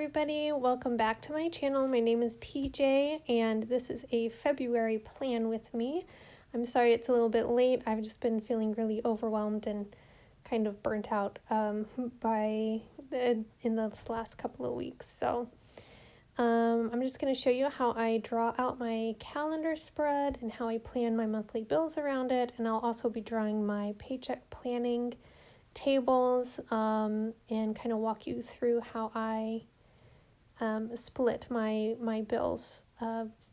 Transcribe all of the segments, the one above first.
everybody, welcome back to my channel. My name is PJ and this is a February plan with me. I'm sorry it's a little bit late. I've just been feeling really overwhelmed and kind of burnt out in this last couple of weeks. So I'm just going to show you how I draw out my calendar spread and how I plan my monthly bills around it, and I'll also be drawing my paycheck planning tables and kind of walk you through how I split my bills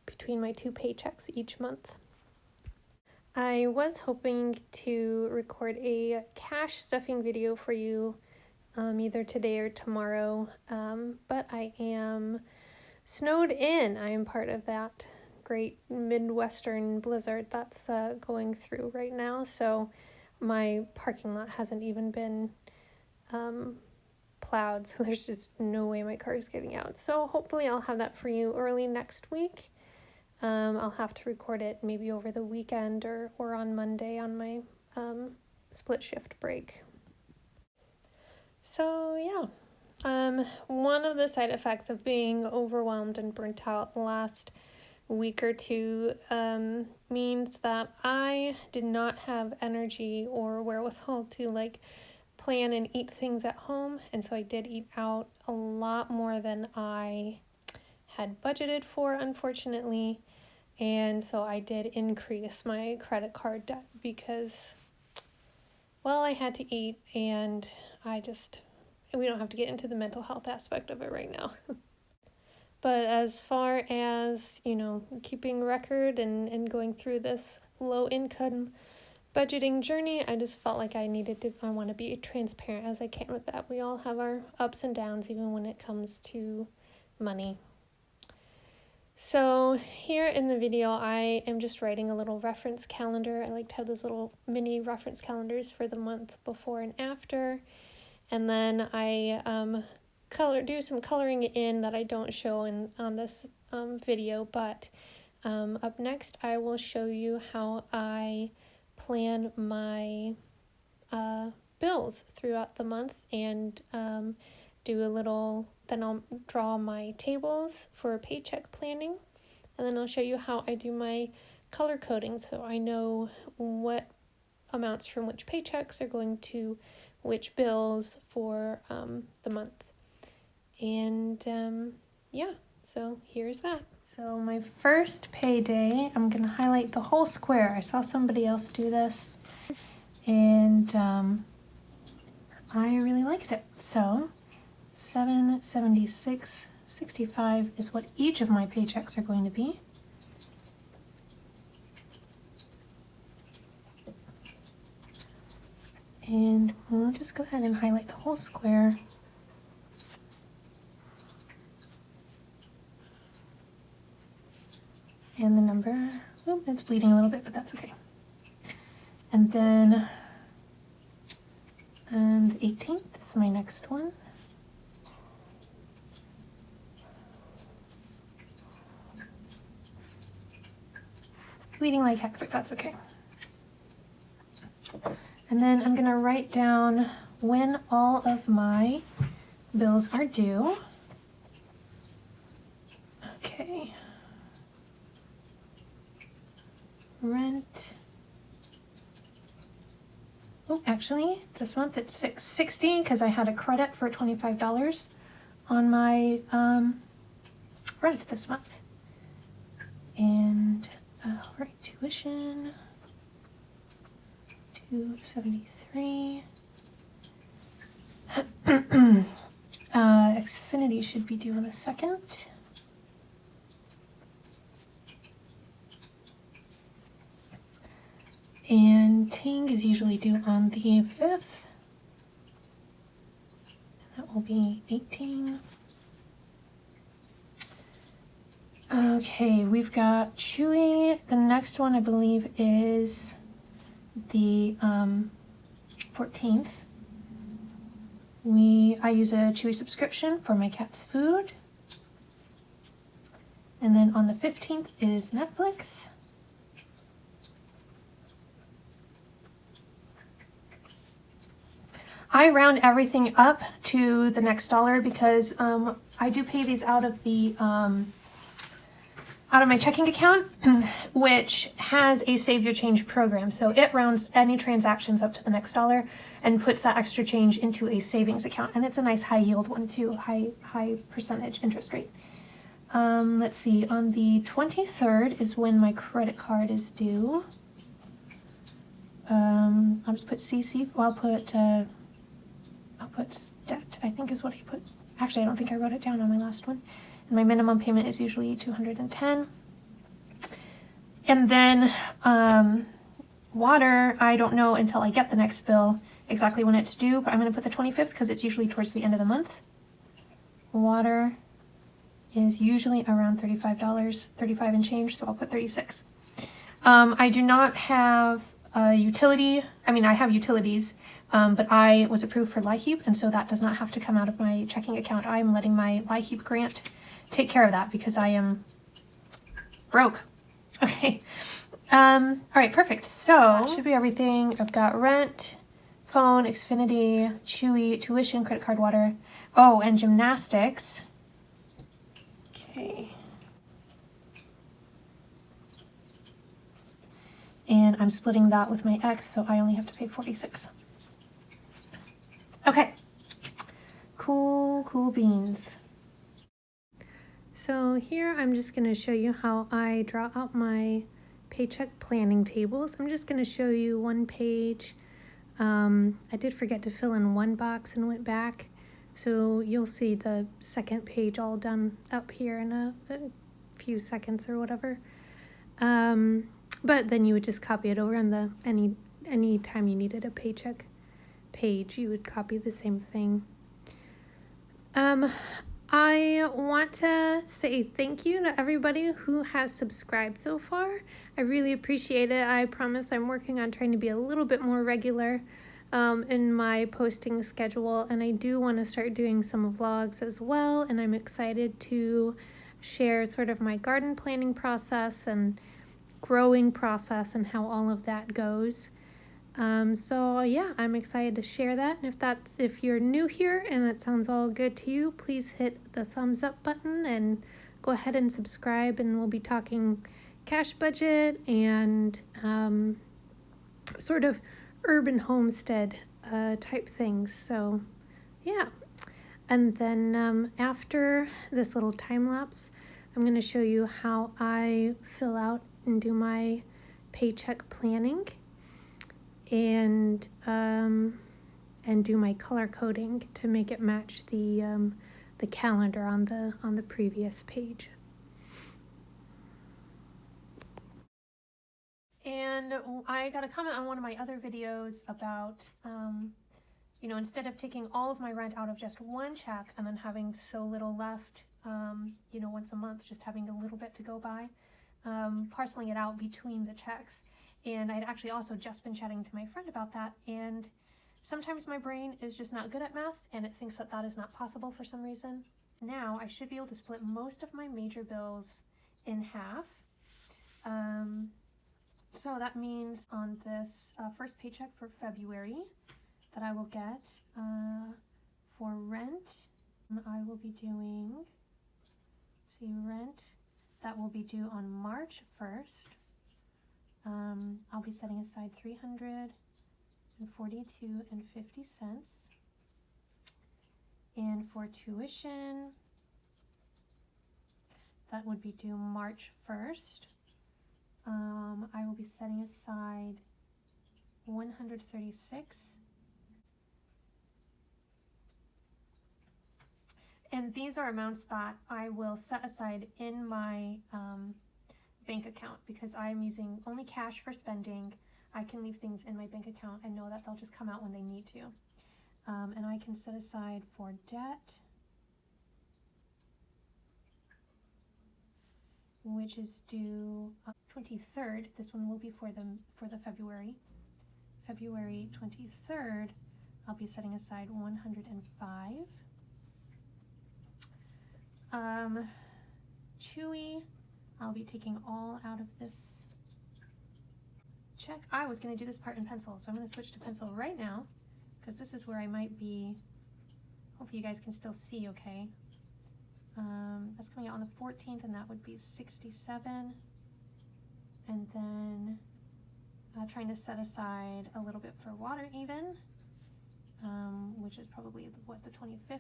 between my two paychecks each month. I was hoping to record a cash stuffing video for you either today or tomorrow, but I am snowed in. I am part of that great Midwestern blizzard that's going through right now, so my parking lot hasn't even been plowed, so there's just no way my car is getting out. So hopefully I'll have that for you early next week. I'll have to record it maybe over the weekend or on Monday on my split shift break. So yeah, one of the side effects of being overwhelmed and burnt out last week or two means that I did not have energy or wherewithal to plan and eat things at home, and so I did eat out a lot more than I had budgeted for, unfortunately, and so I did increase my credit card debt because, well, I had to eat, and we don't have to get into the mental health aspect of it right now. But as far as, keeping record and going through this low income budgeting journey, I just felt like I want to be transparent as I can with that. We all have our ups and downs, even when it comes to money. So here in the video, I am just writing a little reference calendar. I like to have those little mini reference calendars for the month before and after. And then I do some coloring in that I don't show on this video, but up next I will show you how I plan my bills throughout the month and then I'll draw my tables for paycheck planning, and then I'll show you how I do my color coding so I know what amounts from which paychecks are going to which bills for the month. And so here's that. So my first payday, I'm going to highlight the whole square. I saw somebody else do this, and I really liked it. So $776.65 is what each of my paychecks are going to be. And we'll just go ahead and highlight the whole square. And the number, it's bleeding a little bit, but that's okay. And then the 18th is my next one. Bleeding like heck, but that's okay. And then I'm gonna write down when all of my bills are due. Okay. Rent. Oh, actually, this month it's $660 because I had a credit for $25 on my rent this month. And right, tuition, $273. Xfinity should be due on the 2nd. And Ting is usually due on the 5th. That will be 18. Okay, we've got Chewy. The next one I believe is the 14th. I use a Chewy subscription for my cat's food. And then on the 15th is Netflix. I round everything up to the next dollar because I do pay these out of the out of my checking account, which has a Save Your Change program. So it rounds any transactions up to the next dollar and puts that extra change into a savings account. And it's a nice high yield one too, high percentage interest rate. Let's see, on the 23rd is when my credit card is due. I'll just put CC, well, I'll put debt, I think is what I put. Actually, I don't think I wrote it down on my last one. And my minimum payment is usually $210. And then water, I don't know until I get the next bill exactly when it's due, but I'm going to put the 25th because it's usually towards the end of the month. Water is usually around $35, 35 and change, so I'll put 36. I do not have a utility. I mean, I have utilities, but I was approved for LIHEAP, and so that does not have to come out of my checking account. I'm letting my LIHEAP grant take care of that because I am broke. Okay. All right, perfect. So that should be everything. I've got rent, phone, Xfinity, Chewy, tuition, credit card, water. Oh, and gymnastics. Okay. And I'm splitting that with my ex, so I only have to pay 46. Okay. Cool beans. So here I'm just going to show you how I draw out my paycheck planning tables. I'm just going to show you one page. I did forget to fill in one box and went back. So you'll see the second page all done up here in a few seconds or whatever. But then you would just copy it over, and any time you needed a paycheck page, you would copy the same thing. I want to say thank you to everybody who has subscribed so far. I really appreciate it. I promise I'm working on trying to be a little bit more regular in my posting schedule, and I do want to start doing some vlogs as well, and I'm excited to share sort of my garden planning process and growing process and how all of that goes. So yeah, I'm excited to share that. And if you're new here and that sounds all good to you, please hit the thumbs up button and go ahead and subscribe, and we'll be talking cash budget and sort of urban homestead type things. So yeah. And then after this little time lapse, I'm going to show you how I fill out and do my paycheck planning and do my color coding to make it match the calendar on the previous page. And I got a comment on one of my other videos about you know, instead of taking all of my rent out of just one check and then having so little left, you know, once a month, just having a little bit to go by, parceling it out between the checks. And I'd actually also just been chatting to my friend about that, and sometimes my brain is just not good at math and it thinks that that is not possible for some reason. Now I should be able to split most of my major bills in half. So that means on this first paycheck for February that I will get for rent, I will be doing, rent, that will be due on March 1st. I'll be setting aside $342.50. And for tuition, that would be due March 1st. I will be setting aside $136. And these are amounts that I will set aside in my bank account because I'm using only cash for spending. I can leave things in my bank account and know that they'll just come out when they need to. And I can set aside for debt, which is due 23rd. This one will be for the February 23rd. I'll be setting aside $105. Chewy, I'll be taking all out of this check. I was going to do this part in pencil, so I'm going to switch to pencil right now because this is where I might be. Hopefully you guys can still see okay. That's coming out on the 14th, and that would be 67. And then trying to set aside a little bit for water even, which is probably what, the 25th.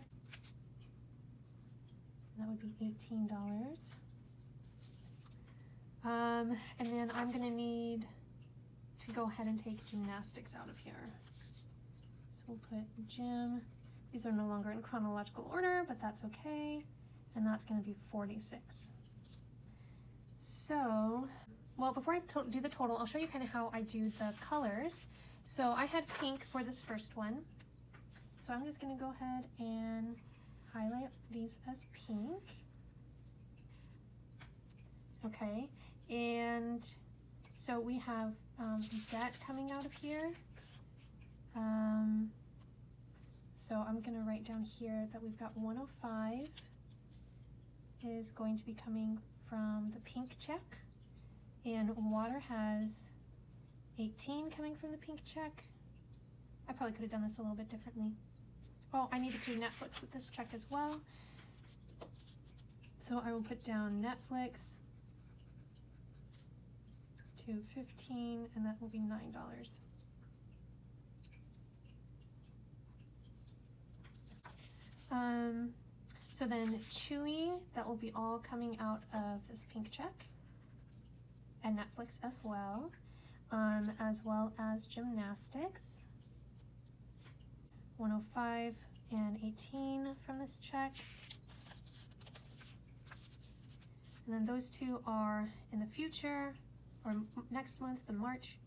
And that would be $18. And then I'm gonna need to go ahead and take gymnastics out of here. So we'll put gym. These are no longer in chronological order, but that's okay. And that's gonna be 46. So, well, before I do the total, I'll show you kind of how I do the colors. So I had pink for this first one. So I'm just gonna go ahead and highlight these as pink. Okay, and so we have debt coming out of here. So I'm gonna write down here that we've got 105 is going to be coming from the pink check, and water has 18 coming from the pink check. I probably could have done this a little bit differently. Oh, I need to pay Netflix with this check as well. So I will put down Netflix to 15, and that will be $9. So then Chewy, that will be all coming out of this pink check, and Netflix as well as gymnastics. 105 and 18 from this check. And then those two are in the future, or next month, the March.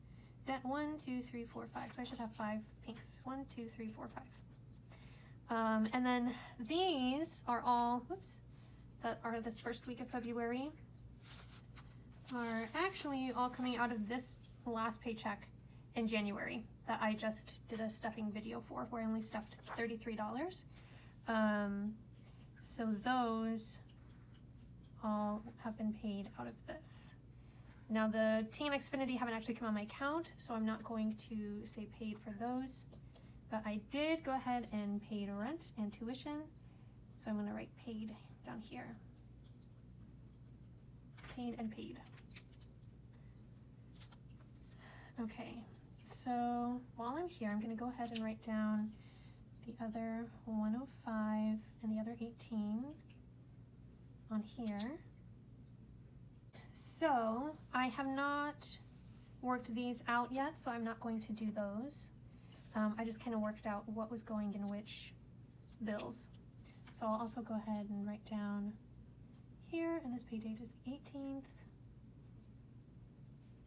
Debt 1, 2, 3, 4, 5. So I should have 5 pinks. 1, 2, 3, 4, 5. And then these are all, whoops, that are this first week of February, are actually all coming out of this last paycheck in January that I just did a stuffing video for, where I only stuffed $33. So those all have been paid out of this. Now the Team Xfinity haven't actually come on my account, so I'm not going to say paid for those. But I did go ahead and paid rent and tuition, so I'm going to write paid down here. Paid and paid. Okay, so while I'm here, I'm going to go ahead and write down the other 105 and the other 18 on here. So I have not worked these out yet, so I'm not going to do those. I just kind of worked out what was going in which bills. So I'll also go ahead and write down here, and this pay date is the 18th.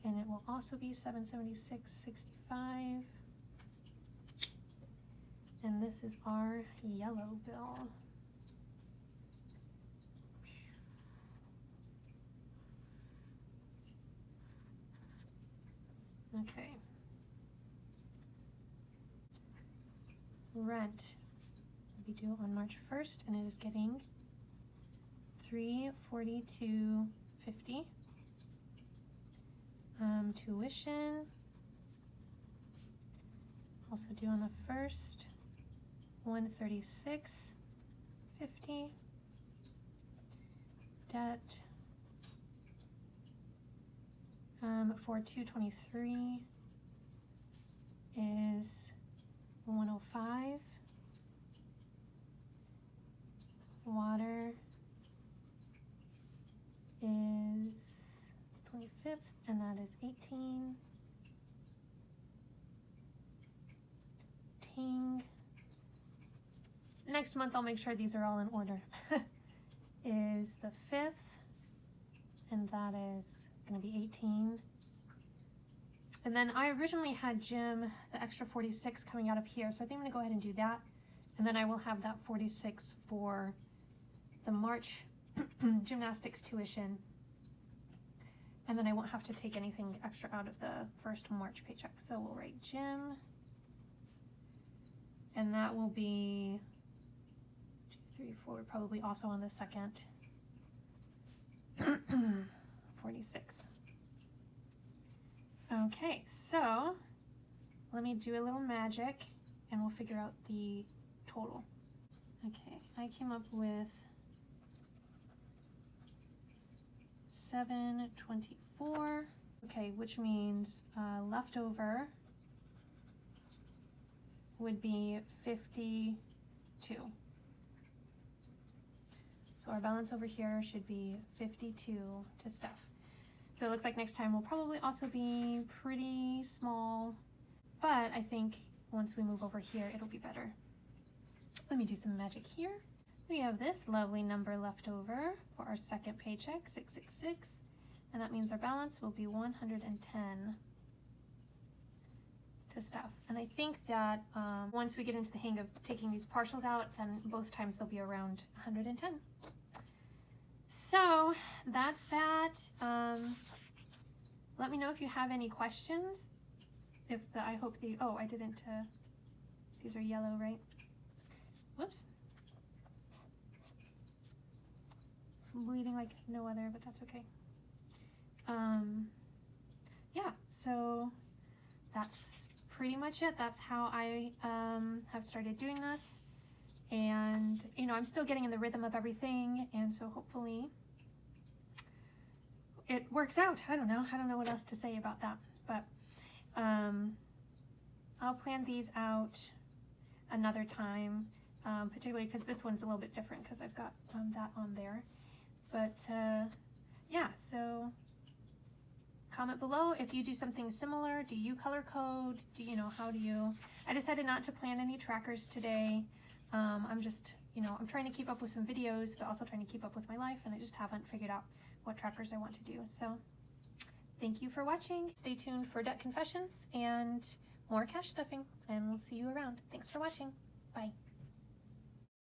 And it will also be $776.65. And this is our yellow bill. Okay. Rent will be due on March 1st, and it is getting $342.50. Tuition, also due on the 1st, $136.50. Debt for 2/23 is $105. Water is 25th, and that is 18. Ting. Next month I'll make sure these are all in order. Is the 5th, and that is going to be 18. And then I originally had gym, the extra 46 coming out of here, so I think I'm going to go ahead and do that. And then I will have that 46 for the March gymnastics tuition. And then I won't have to take anything extra out of the first March paycheck. So we'll write gym. And that will be 2, 3, 4, probably also on the second. 46. Okay, so let me do a little magic and we'll figure out the total. Okay, I came up with 724. Okay, which means leftover would be 52. So our balance over here should be 52 to stuff. So it looks like next time will probably also be pretty small, but I think once we move over here, it'll be better. Let me do some magic here. We have this lovely number left over for our second paycheck, 666, and that means our balance will be 110 to stuff. And I think that once we get into the hang of taking these partials out, then both times they'll be around 110. So that's that. Let me know if you have any questions. I hope the, oh, I didn't, these are yellow, right? Whoops. I'm bleeding like no other, but that's okay. Yeah, so that's pretty much it. That's how I have started doing this. And, you know, I'm still getting in the rhythm of everything, and so hopefully it works out. I don't know what else to say about that, but I'll plan these out another time, particularly because this one's a little bit different because I've got that on there. But yeah, so comment below if you do something similar. Do you color code? Do you know, how do you? I decided not to plan any trackers today. I'm just, you know, I'm trying to keep up with some videos, but also trying to keep up with my life, and I just haven't figured out what trackers I want to do. So thank you for watching. Stay tuned for debt confessions and more cash stuffing, and we'll see you around. Thanks for watching. Bye.